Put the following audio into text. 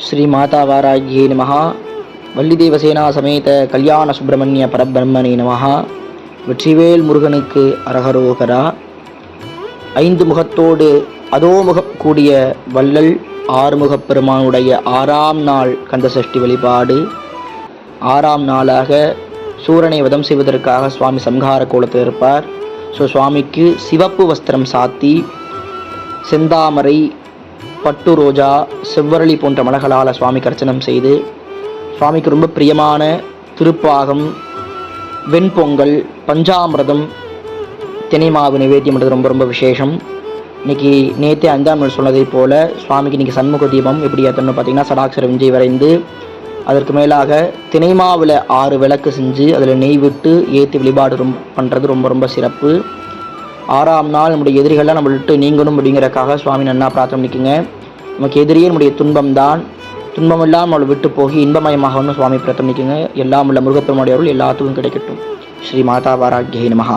ஸ்ரீ மாதா வாராகியே நமஹ. வள்ளிதேவசேனா சமேத கல்யாண சுப்பிரமணிய பரபிரம்மனே நமஹ. வெற்றிவேல் முருகனுக்கு அரகரோகரா. ஐந்து முகத்தோடு அதோமுகம் கூடிய வள்ளல் ஆறுமுகப் பெருமானுடைய 6ஆம் நாள் கந்தசஷ்டி வழிபாடு. 6ஆம் நாளாக சூரனை வதம் செய்வதற்காக சுவாமி சம்ஹார கோலத்தில் இருப்பார். ஸோ சுவாமிக்கு சிவப்பு வஸ்திரம் சாத்தி செந்தாமரை, பட்டு ரோஜா, செவ்வரளி போன்ற மலர்களால் சுவாமிக்கு அர்ச்சனம் செய்து சுவாமிக்கு ரொம்ப பிரியமான திருப்பாகம், வெண்பொங்கல், பஞ்சாமிரதம், தினைமாவு நிவேத்தியம் பண்ணுறது ரொம்ப ரொம்ப விசேஷம். இன்றைக்கி நேற்றே 5ஆம் நாள் சொன்னதை போல் சுவாமிக்கு இன்றைக்கி சண்முக தீபம் எப்படி ஏற்றணும்னு பார்த்திங்கன்னா சடாட்சர விஞ்சை வரைந்து அதற்கு மேலாக தினைமாவில் 6 விளக்கு செஞ்சு அதில் நெய் விட்டு ஏற்றி வழிபாடு பண்ணுறது ரொம்ப ரொம்ப சிறப்பு. 6ஆம் நாள் நம்முடைய எதிரிகள்லாம் நம்ம விட்டு நீங்கணும் அப்படிங்கிறக்காக சுவாமி நன்னா பிரார்த்தனை பண்ணிக்கோங்க. நமக்கு எதிரியே நம்முடைய துன்பம்தான், துன்பமெல்லாம் நம்மளை விட்டு போகி இன்பமயமாகணும்னு சுவாமி பிரார்த்தனை பண்ணிக்கோங்க. எல்லாம் உள்ள முருகப்பெருமானுடைய அருள் எல்லாத்துக்கும் கிடைக்கட்டும். ஸ்ரீ மாதா வாராகியே நமஹ.